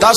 10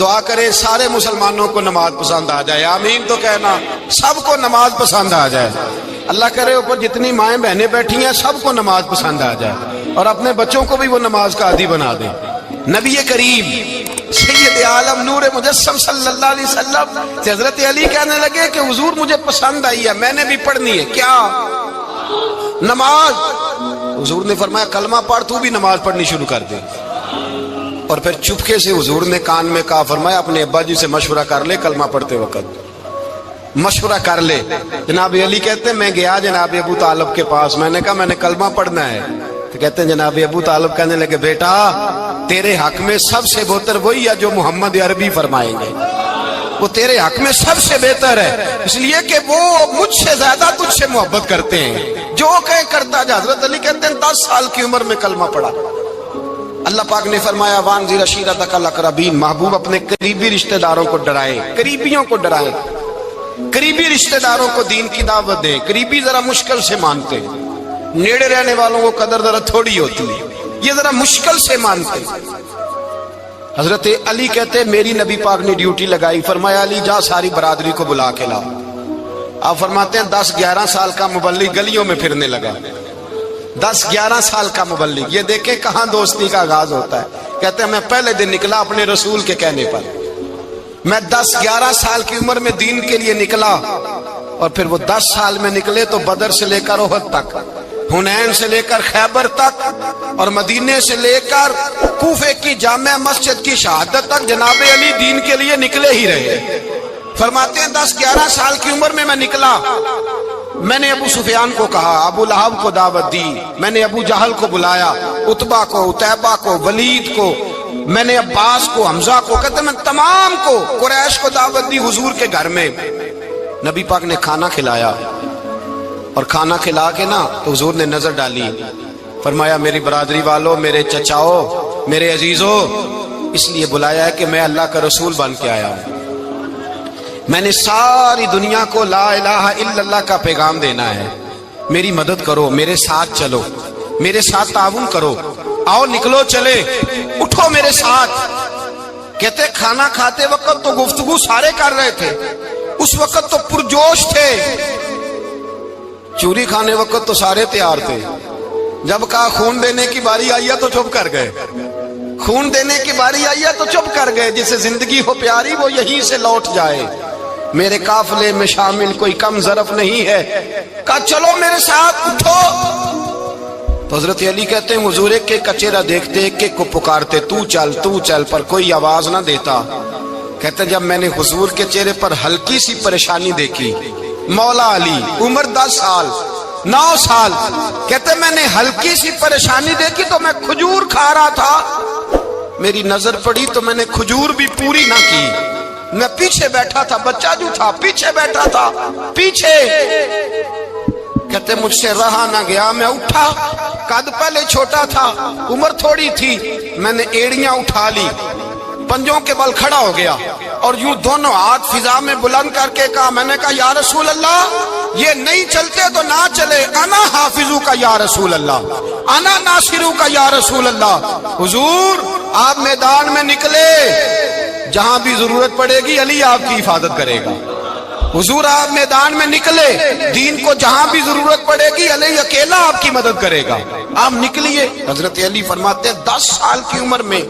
دعا کرے سارے مسلمانوں کو نماز پسند آ جائے، آمین تو کہنا، سب کو نماز پسند آ جائے۔ اللہ کرے اوپر جتنی مائیں بہنیں بیٹھی ہیں سب کو نماز پسند آ جائے، اور اپنے بچوں کو بھی وہ نماز کا عادی بنا دیں۔ نبی کریم سید عالم نور مجسم صلی اللہ علیہ وسلم سے حضرت علی کہنے لگے کہ حضور مجھے پسند آئی ہے، میں نے بھی پڑھنی ہے، کیا؟ نماز۔ حضور نے فرمایا کلمہ پڑھ، تو بھی نماز پڑھنی شروع کر دے۔ اور پھر چپکے سے حضور نے کان میں کہا، فرمایا اپنے ابا جی سے مشورہ کر لے کلمہ پڑھتے وقت، مشورہ کر لے۔ جناب علی کہتے ہیں میں گیا جناب ابو طالب کے پاس، میں نے کہا میں نے کلمہ پڑھنا ہے، تو کہتے ہیں جناب ابو طالب کہنے لگے بیٹا تیرے حق میں سب سے بہتر وہی ہے جو محمد عربی فرمائیں گے، وہ تیرے حق میں سب سے بہتر ہے، اس لیے کہ وہ مجھ سے زیادہ تجھ سے محبت کرتے ہیں، جو کہیں کرتا جا۔ حضرت علی کہتے ہیں 10 سال کی عمر میں کلمہ پڑھا۔ اللہ پاک نے فرمایا وانذر عشیرتک الاقربین، محبوب اپنے قریبی رشتہ داروں کو ڈرائیں، قریبیوں کو ڈرائیں، قریبی رشتہ داروں کو دین کی دعوت دیں۔ قریبی ذرا مشکل سے مانتے ہیں، نیڑے رہنے والوں کو قدر ذرا تھوڑی ہوتی ہے، یہ ذرا مشکل سے مانتے ہیں۔ حضرت علی کہتے ہیں میری نبی پاک نے ڈیوٹی لگائی، فرمایا علی جا ساری برادری کو بلا کے لا۔ آپ فرماتے ہیں 10-11 سال کا مبلغ گلیوں میں پھرنے لگا، 10-11 سال کا مبلغ، یہ دیکھیں کہاں دوستی کا آغاز ہوتا ہے۔ کہتے ہیں میں پہلے دن نکلا اپنے رسول کے کہنے پر، میں 10-11 سال کی عمر میں دین کے لیے نکلا، اور پھر وہ 10 سال میں نکلے تو بدر سے لے کر احد تک، حنین سے لے کر خیبر تک، اور مدینے سے لے کر کوفے کی جامع مسجد کی شہادت تک جناب علی دین کے لیے نکلے ہی رہے۔ فرماتے ہیں 10-11 سال کی عمر میں نکلا، میں نے ابو سفیان کو کہا، ابو لہب کو دعوت دی، میں نے ابو جہل کو بلایا، عتبہ کو، عتیبہ کو، ولید کو، میں نے عباس کو، حمزہ کو، کہتے میں تمام کو، قریش کو دعوت دی حضور کے گھر میں۔ نبی پاک نے کھانا کھلایا، اور کھانا کھلا کے نا تو حضور نے نظر ڈالی، فرمایا میری برادری والوں، میرے چچاؤ، میرے عزیزوں، اس لیے بلایا ہے کہ میں اللہ کا رسول بن کے آیا ہوں، میں نے ساری دنیا کو لا الہ الا اللہ کا پیغام دینا ہے، میری مدد کرو، میرے ساتھ چلو، میرے ساتھ تعاون کرو، آؤ نکلو چلے، اٹھو میرے ساتھ۔ کہتے کھانا کھاتے وقت تو گفتگو سارے کر رہے تھے، اس وقت تو پرجوش تھے، چوری کھانے وقت تو سارے تیار تھے، جب کہا خون دینے کی باری آئی ہے تو چپ کر گئے، خون دینے کی باری آئی ہے تو چپ کر گئے، جسے زندگی ہو پیاری وہ یہیں سے لوٹ جائے، میرے قافلے میں شامل کوئی کم ظرف نہیں ہے، کہا چلو میرے ساتھ اٹھو۔ تو حضرت علی کہتے ہیں حضور ایک کا چہرہ دیکھتے ایک کو پکارتے تو چل، پر کوئی آواز نہ دیتا۔ کہتے ہیں جب میں نے حضور کے چہرے پر ہلکی سی پریشانی دیکھی، مولا علی عمر 10 سال 9 سال، کہتے میں نے ہلکی سی پریشانی دیکھی تو میں کھجور کھا رہا تھا، میری نظر پڑی تو میں نے کھجور بھی پوری نہ کی، میں پیچھے بیٹھا تھا، بچہ جو تھا پیچھے بیٹھا تھا، پیچھے۔ کہتے مجھ سے رہا نہ گیا، میں اٹھا، قد پہلے چھوٹا تھا، عمر تھوڑی تھی، میں نے ایڑیاں اٹھا لی، پنجوں کے بل کھڑا ہو گیا، اور یوں دونوں ہاتھ فضا میں بلند کر کے کہا، میں نے کہا یا رسول اللہ یہ نہیں چلتے تو نہ چلے، انا حافظو کا یا رسول اللہ، انا ناصرو کا یا رسول اللہ۔ حضور آپ میدان میں نکلے، جہاں بھی ضرورت پڑے گی علی آپ کی حفاظت کرے گا۔ حضور آپ میدان میں نکلے، دین کو جہاں بھی ضرورت پڑے گی علی اکیلا آپ کی مدد کرے گا، آپ نکلیے۔ حضرت علی فرماتے ہیں 10 سال کی عمر میں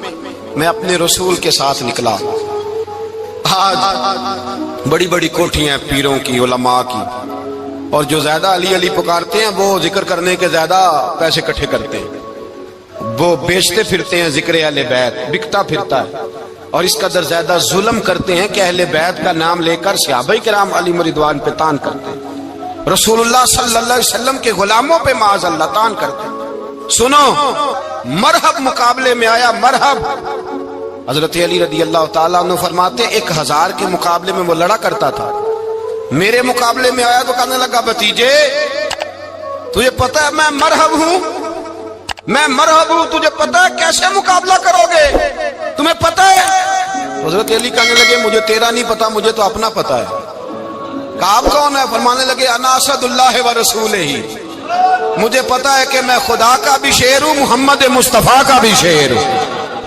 میں اپنے رسول کے ساتھ نکلا۔ آج بڑی بڑی کوٹھیاں پیروں کی، علماء کی، اور جو زیادہ علی علی پکارتے ہیں وہ ذکر کرنے کے زیادہ پیسے اکٹھے کرتے ہیں، وہ بیچتے پھرتے ہیں، ذکر اہل بیت بکتا پھرتا ہے، اور اس قدر زیادہ ظلم کرتے ہیں کہ اہل بیت کا نام لے کر صحابہ کرام علی رضوان پہ تان کرتے ہیں، رسول اللہ صلی اللہ علیہ وسلم کے غلاموں پہ معاذ اللہ تان کرتے ہیں۔ سنو، مرحب مقابلے میں آیا، مرحب۔ حضرت علی رضی اللہ تعالیٰ عنہ فرماتے 1000 کے مقابلے میں وہ لڑا کرتا تھا، میرے مقابلے میں آیا تو کہنے لگا بھتیجے تجھے پتہ ہے میں مرحب ہوں، میں مرحب ہوں، تجھے پتہ ہے کیسے مقابلہ کرو گے، تمہیں پتہ ہے؟ حضرت علی کہنے لگے مجھے تیرا نہیں پتا، مجھے تو اپنا پتا ہے۔ کہا آپ کون ہے؟ فرمانے لگے انا اسد اللہ و رسولہ، مجھے پتا ہے کہ میں خدا کا بھی شیر ہوں، محمد مصطفیٰ کا بھی شیر ہوں۔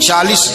40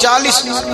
40।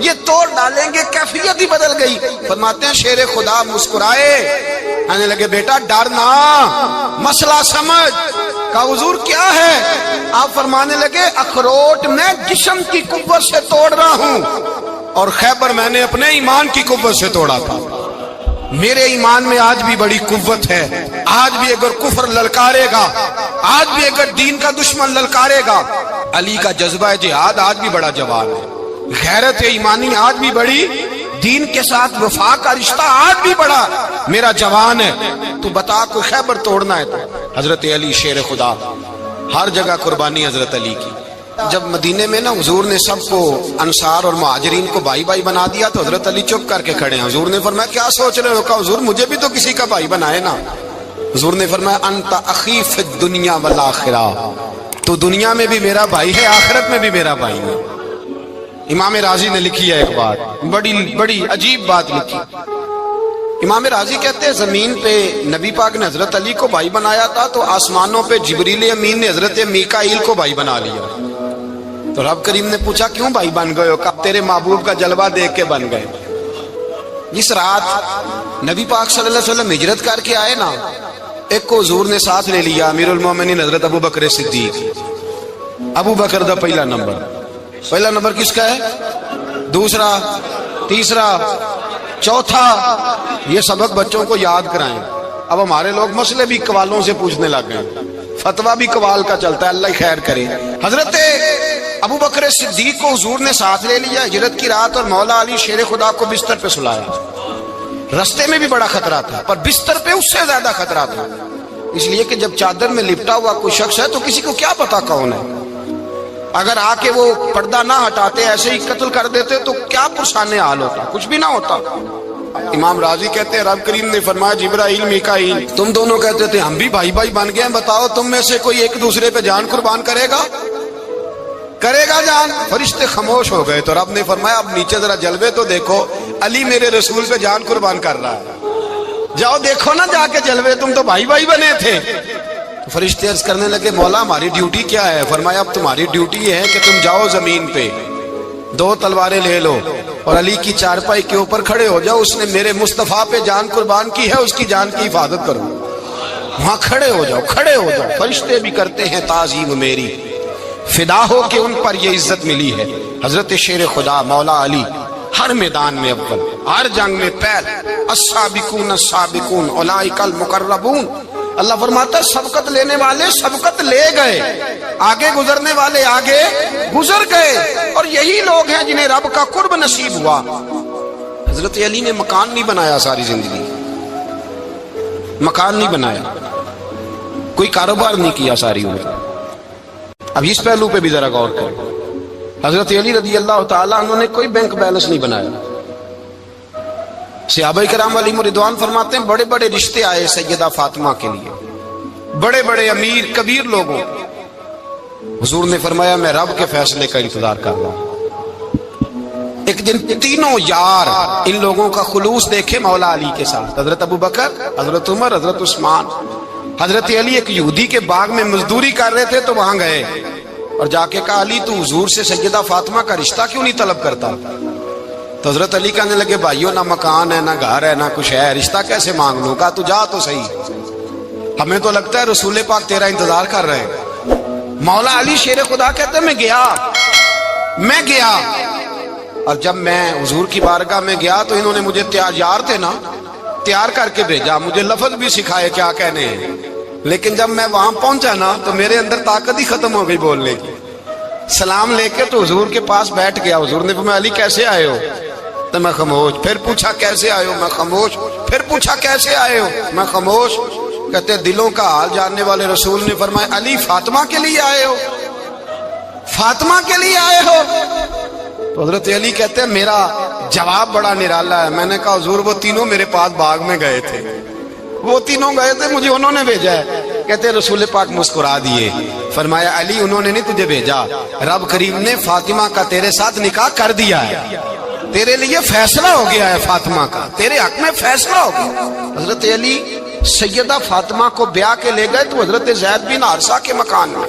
یہ توڑ ڈالیں گے، کیفیت ہی بدل گئی۔ فرماتے ہیں شیر خدا مسکرائے، کہنے لگے بیٹا ڈرنا، مسئلہ سمجھ۔ کہا حضور کیا ہے؟ آپ فرمانے لگے اخروٹ میں جسم کی قوت سے توڑ رہا ہوں، اور خیبر میں نے اپنے ایمان کی قوت سے توڑا تھا۔ میرے ایمان میں آج بھی بڑی قوت ہے، آج بھی اگر کفر للکارے گا، آج بھی اگر دین کا دشمن للکارے گا، علی کا جذبہ جہاد آج بھی بڑا جوان ہے، غیرت ایمانی آج بھی بڑی، دین کے ساتھ وفا کا رشتہ آج بھی بڑا میرا جوان ہے۔ تو بتا کوئی خیبر توڑنا ہے تو حضرت علی شیر خدا، ہر جگہ قربانی حضرت علی کی۔ جب مدینے میں نا حضور نے سب کو انصار اور مہاجرین کو بھائی بھائی بنا دیا تو حضرت علی چپ کر کے کھڑے ہیں۔ حضور نے فرمایا کیا سوچ رہے ہو؟ کہا حضور مجھے بھی تو کسی کا بھائی بنائے نا۔ حضور نے فرمایا انت اخی فی الدنیا والآخرہ، تو دنیا میں بھی میرا بھائی ہے، آخرت میں بھی میرا بھائی ہے۔ امام راضی نے لکھی ہے ایک بات، بڑی عجیب بات لکھی۔ امام راضی کہتے ہیں زمین پہ نبی پاک نے حضرت علی کو بھائی بنایا تھا تو آسمانوں پہ جبریل امین نے حضرت میکائیل کو بھائی بنا لیا۔ تو رب کریم نے پوچھا کیوں بھائی بن گئے ہو؟ کہا تیرے محبوب کا جلوہ دیکھ کے بن گئے۔ جس رات نبی پاک صلی اللہ علیہ وسلم ہجرت کر کے آئے نا، ایک کو حضور نے ساتھ لے لیا، امیر المومنین حضرت ابو بکر صدیق۔ ابو بکر دا پہلا نمبر کس کا ہے؟ دوسرا، تیسرا، چوتھا۔ یہ سبق بچوں کو یاد کرائیں۔ اب ہمارے لوگ مسئلے بھی قوالوں سے پوچھنے لگ گئے، فتویٰ بھی قوال کا چلتا ہے، اللہ خیر کرے۔ حضرت ابو بکر صدیق کو حضور نے ساتھ لے لیا ہجرت کی رات، اور مولا علی شیر خدا کو بستر پہ سلایا۔ رستے میں بھی بڑا خطرہ تھا، پر بستر پہ اس سے زیادہ خطرہ تھا، اس لیے کہ جب چادر میں لپٹا ہوا کوئی شخص ہے تو کسی کو کیا پتا کون ہے، اگر آ کے وہ پردہ نہ ہٹاتے ایسے ہی قتل کر دیتے تو کیا پرسان حال ہوتا، کچھ بھی نہ ہوتا۔ امام راضی کہتے ہیں رب کریم نے فرمایا جبرائیل میکائیل تم دونوں کہتے تھے ہم بھی بھائی بھائی بن گئے ہیں، بتاؤ تم میں سے کوئی ایک دوسرے پہ جان قربان کرے گا جان؟ فرشتے خاموش ہو گئے۔ تو رب نے فرمایا اب نیچے ذرا جلوے تو دیکھو، علی میرے رسول پہ جان قربان کر رہا ہے، جاؤ دیکھو نا جا کے جلوے، تم تو بھائی بھائی بنے تھے۔ فرشتے عرض کرنے لگے مولا ہماری ڈیوٹی کیا ہے؟ فرمایا اب تمہاری ڈیوٹی ہے کہ تم جاؤ زمین پہ، 2 تلواریں لے لو اور علی کی چارپائی کے اوپر کھڑے ہو جاؤ، اس نے میرے مصطفیٰ پہ جان قربان کی ہے، اس کی جان کی حفاظت کرو۔ وہاں کھڑے ہو جاؤ۔ فرشتے بھی کرتے ہیں تعظیم میری، فدا ہو کہ ان پر یہ عزت ملی ہے۔ حضرت شیر خدا مولا علی ہر میدان میں اول، ہر جنگ میں پہل، السابقون السابقون اولئک المقربون۔ اللہ فرماتا ہے سبقت لینے والے سبقت لے گئے، آگے گزرنے والے آگے گزر گئے، اور یہی لوگ ہیں جنہیں رب کا قرب نصیب ہوا۔ حضرت علی نے مکان نہیں بنایا، ساری زندگی مکان نہیں بنایا، کوئی کاروبار نہیں کیا ساری عمر۔ اب اس پہلو پہ بھی ذرا غور کریں، حضرت علی رضی اللہ تعالیٰ عنہ نے کوئی بینک بیلنس نہیں بنایا۔ صحابہ کرام علیہم رضوان فرماتے ہیں بڑے بڑے رشتے آئے سیدہ فاطمہ کے لیے، بڑے بڑے امیر کبیر لوگوں، حضور نے فرمایا میں رب کے فیصلے کا انتظار کر رہا ہوں۔ ایک دن تینوں یار ان لوگوں کا خلوص دیکھے مولا علی کے ساتھ، حضرت ابو بکر، حضرت عمر، حضرت عثمان۔ حضرت علی ایک یہودی کے باغ میں مزدوری کر رہے تھے تو وہاں گئے اور جا کے کہا علی تو حضور سے سیدہ فاطمہ کا رشتہ کیوں نہیں طلب کرتا؟ تو حضرت علی کہنے لگے بھائیو نہ مکان ہے، نہ گھر ہے، نہ کچھ ہے، رشتہ کیسے مانگ لوں؟ کہا تو جا تو صحیح، ہمیں تو لگتا ہے رسول پاک تیرا انتظار کر رہے ہیں۔ مولا علی شیر خدا کہتے میں گیا اور جب میں حضور کی بارگاہ میں گیا تو انہوں نے مجھے تیار تھے نا، تیار کر کے بھیجا، مجھے لفظ بھی سکھائے کیا کہنے ہیں، لیکن جب میں وہاں پہنچا نا تو میرے اندر طاقت ہی ختم ہو گئی بولنے کی۔ سلام لے کے تو حضور کے پاس بیٹھ گیا، حضور نے فرمایا علی کیسے آئے ہو؟ تو میں خاموش، پھر پوچھا کیسے آئے ہو؟ میں خاموش، پھر پوچھا کیسے آئے ہو؟ میں خاموش۔ کہتے دلوں کا حال جاننے والے رسول نے فرمایا علی فاطمہ کے لیے آئے ہو؟ فاطمہ کے لیے آئے ہو؟ تو حضرت علی کہتے ہیں میرا جواب بڑا نرالا ہے۔ میں نے کہا حضور وہ تینوں میرے پاس باغ میں گئے تھے، وہ تینوں گئے تھے، مجھے انہوں نے بھیجا ہے۔ کہتے رسول پاک مسکرا دیے، فرمایا علی انہوں نے نہیں تجھے بھیجا، رب کریم نے فاطمہ کا تیرے ساتھ نکاح کر دیا ہے، تیرے لیے فیصلہ ہو گیا ہے فاطمہ کا، تیرے حق میں فیصلہ ہو گیا۔ حضرت علی سیدہ فاطمہ کو بیاہ کے لے گئے تو حضرت زید بن حارثہ کے مکان میں،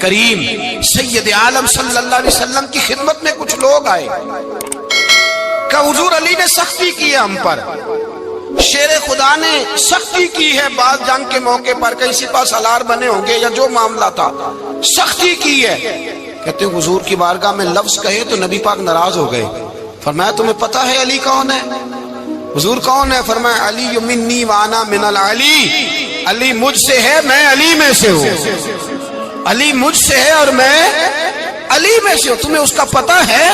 کریم سید عالم صلی اللہ علیہ وسلم کی خدمت میں کچھ لوگ آئے کہ حضور علی نے سختی کی ہے ہم پر، شیر خدا نے سختی کی ہے، بعض جنگ کے موقع پر کہیں سپاہ سالار بنے ہوں گے یا جو معاملہ تھا سختی کی ہے۔ کہتے ہیں حضور کی بارگاہ میں لفظ کہے تو نبی پاک ناراض ہو گئے۔ فرمایا تمہیں پتا ہے علی کون ہے؟ حضور کون ہے؟ فرمایا علی منی وانا من العلی، علی مجھ سے ہے میں علی میں سے ہوں، علی مجھ سے ہے اور میں علی میں سے ہوں، تمہیں اس کا پتہ ہے؟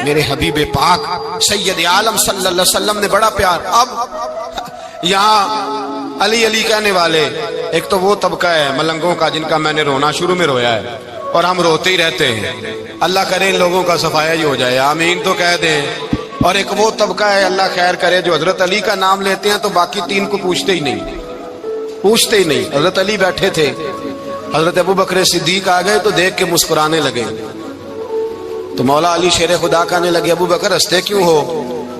میرے حبیب پاک سید عالم صلی اللہ علیہ وسلم نے بڑا پیار۔ اب یہاں علی علی کہنے والے ایک تو وہ طبقہ ہے ملنگوں کا جن کا میں نے رونا شروع میں رویا ہے اور ہم روتے ہی رہتے ہیں، اللہ کرے ان لوگوں کا صفایا ہی ہو جائے، آمین تو کہہ دیں۔ اور ایک وہ طبقہ ہے اللہ خیر کرے جو حضرت علی کا نام لیتے ہیں تو باقی تین کو پوچھتے ہی نہیں۔ حضرت علی بیٹھے تھے، حضرت ابو بکر صدیق آ گئے تو دیکھ کے مسکرانے لگے، تو مولا علی شیر خدا کہنے لگے ابو بکر ہنستے کیوں ہو؟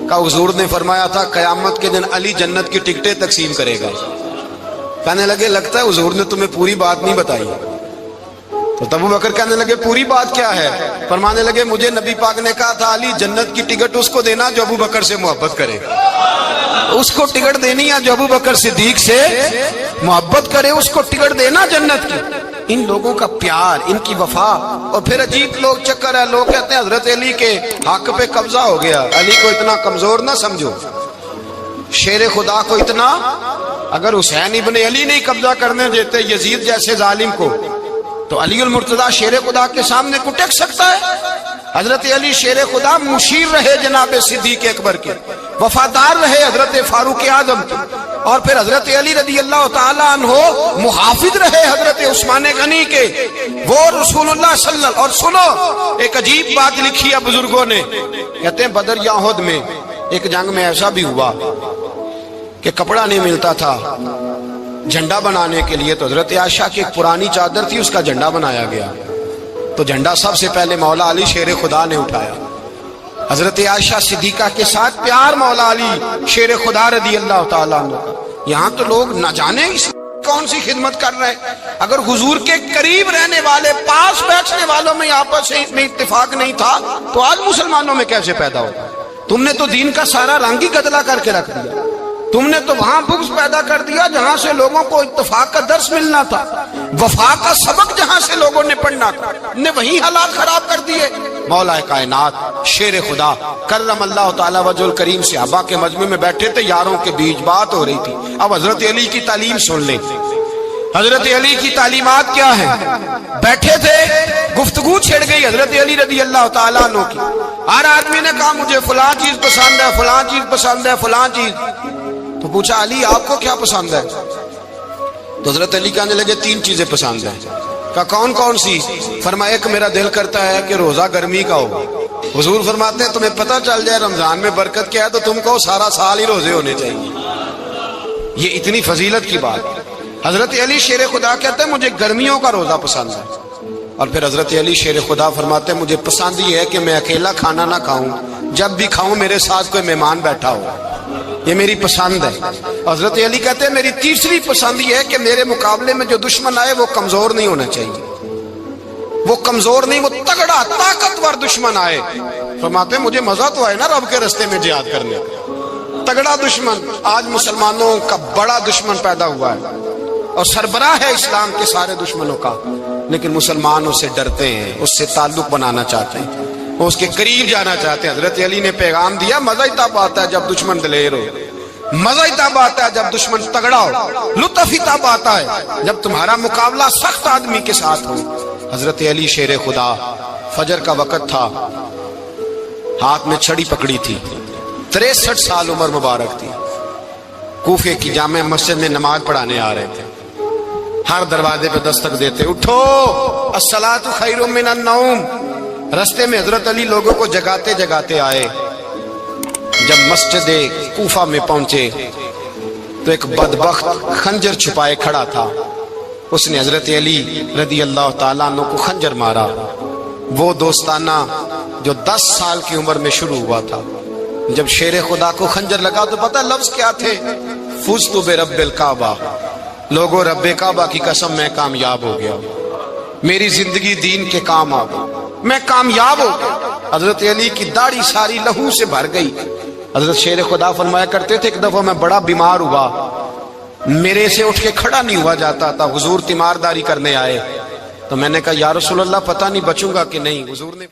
کہ حضور نے فرمایا تھا قیامت کے دن علی جنت کی ٹکٹیں تقسیم کرے گا۔ کہنے لگے لگتا ہے حضور نے تمہیں پوری بات نہیں بتائی۔ تو ابو بکر کہنے لگے پوری بات کیا ہے؟ فرمانے لگے مجھے نبی پاک نے کہا تھا علی جنت کی ٹکٹ اس کو دینا جو ابو بکر سے محبت کرے، اس کو ٹکٹ دینی ہے جو ابو بکر صدیق سے محبت کرے، اس کو ٹکٹ دینا جنت کی۔ ان لوگوں کا پیار، ان کی وفا۔ اور پھر عجیب لوگ چکر ہے، لوگ کہتے ہیں حضرت علی کے حق پہ قبضہ ہو گیا، علی کو اتنا کمزور نہ سمجھو، شیر خدا کو اتنا، اگر حسین ابن علی نہیں قبضہ کرنے دیتے یزید جیسے ظالم کو تو علی المرتضیٰ شیر خدا کے سامنے کو ٹک سکتا ہے؟ حضرت علی شیر خدا مشیر رہے جناب صدیق اکبر کے، وفادار رہے حضرت فاروق اعظم کے، اور پھر حضرت علی رضی اللہ تعالیٰ عنہ محافظ رہے حضرت عثمان غنی کے، وہ رسول اللہ صلی اللہ۔ اور سنو ایک عجیب بات لکھی ہے بزرگوں نے، کہتے ہیں بدر یا احد میں ایک جنگ میں ایسا بھی ہوا کہ کپڑا نہیں ملتا تھا جھنڈا بنانے کے لیے، تو حضرت عائشہ کی ایک پرانی چادر تھی، اس کا جھنڈا بنایا گیا، تو جھنڈا سب سے پہلے مولا علی شیر خدا نے اٹھایا۔ حضرت عائشہ صدیقہ کے ساتھ پیار مولا علی شیر خدا رضی اللہ تعالیٰ عنہ۔ یہاں تو لوگ نہ جانے کون سی خدمت کر رہے ہیں، اگر حضور کے قریب رہنے والے پاس بیٹھنے والوں میں آپس میں اتفاق نہیں تھا تو آج مسلمانوں میں کیسے پیدا ہوگا؟ تم نے تو دین کا سارا رنگ ہی گدلا کر کے رکھ دیا، تم نے تو وہاں بغض پیدا کر دیا جہاں سے لوگوں کو اتفاق کا درس ملنا تھا، وفا کا سبق جہاں سے لوگوں نے پڑھنا تھا، نے وہی حالات خراب کر دیے۔ مولا کائنات شیر خدا کرم اللہ تعالی وجہ الکریم صحابہ کے مجمع میں بیٹھے تھے، یاروں کے بیچ بات ہو رہی تھی۔ اب حضرت علی کی تعلیم سن لیں، حضرت علی کی تعلیمات کیا ہیں؟ بیٹھے تھے، گفتگو چھڑ گئی حضرت علی رضی اللہ تعالیٰ عنہ کی، ہر آدمی نے کہا مجھے فلاں چیز پسند ہے، فلاں چیز پسند ہے، فلاں چیز۔ تو پوچھا علی آپ کو کیا پسند ہے؟ تو حضرت علی کہنے لگے تین چیزیں پسند ہیں۔ کہا کون کون سی؟ فرمایا ایک میرا دل کرتا ہے کہ روزہ گرمی کا ہو۔ حضور فرماتے ہیں تمہیں پتہ چل جائے رمضان میں برکت کیا ہے تو تم کو سارا سال ہی روزے ہونے چاہیے، یہ اتنی فضیلت کی بات۔ حضرت علی شیر خدا کہتے ہیں مجھے گرمیوں کا روزہ پسند ہے، اور پھر حضرت علی شیر خدا فرماتے ہیں مجھے پسند یہ ہے کہ میں اکیلا کھانا نہ کھاؤں، جب بھی کھاؤں میرے ساتھ کوئی مہمان بیٹھا ہو، یہ میری پسند ہے۔ حضرت علی کہتے ہیں میری تیسری پسند یہ ہے کہ میرے مقابلے میں جو دشمن آئے وہ کمزور نہیں ہونا چاہیے، وہ کمزور نہیں، وہ تگڑا طاقتور دشمن آئے۔ فرماتے ہیں مجھے مزہ تو آئے نا رب کے رستے میں جہاد کرنے کا، تگڑا دشمن۔ آج مسلمانوں کا بڑا دشمن پیدا ہوا ہے اور سربراہ ہے اسلام کے سارے دشمنوں کا، لیکن مسلمان اس سے ڈرتے ہیں، اس سے تعلق بنانا چاہتے ہیں، وہ اس کے قریب جانا چاہتے ہیں۔ حضرت علی نے پیغام دیا مزہ ہی تب آتا ہے جب دشمن دلیر ہو، مزہ ہی تب آتا ہے جب دشمن تگڑا ہو، لطف ہی تب آتا ہے جب تمہارا مقابلہ سخت آدمی کے ساتھ ہو۔ حضرت علی شیر خدا، فجر کا وقت تھا، ہاتھ میں چھڑی پکڑی تھی، 63 سال عمر مبارک تھی، کوفے کی جامع مسجد میں نماز پڑھانے آ رہے تھے، ہر دروازے پہ دستک دیتے اٹھو الصلاۃ خیر من النوم۔ رستے میں حضرت علی لوگوں کو جگاتے جگاتے آئے، جب مسجد کوفہ میں پہنچے تو ایک بدبخت خنجر چھپائے کھڑا تھا، اس نے حضرت علی رضی اللہ تعالیٰ عنہ کو خنجر مارا۔ وہ دوستانہ جو 10 سال کی عمر میں شروع ہوا تھا، جب شیر خدا کو خنجر لگا تو پتہ لفظ کیا تھے؟ فزت برب الکعبہ، لوگوں رب کعبہ کی قسم میں کامیاب ہو گیا، میری زندگی دین کے کام آ گئی، میں کامیاب ہو گیا۔ حضرت علی کی داڑھی ساری لہو سے بھر گئی۔ حضرت شیر خدا فرمایا کرتے تھے ایک دفعہ میں بڑا بیمار ہوا، میرے سے اٹھ کے کھڑا نہیں ہوا جاتا تھا، حضور تیمارداری کرنے آئے تو میں نے کہا یا رسول اللہ پتہ نہیں بچوں گا کہ نہیں۔ حضور نے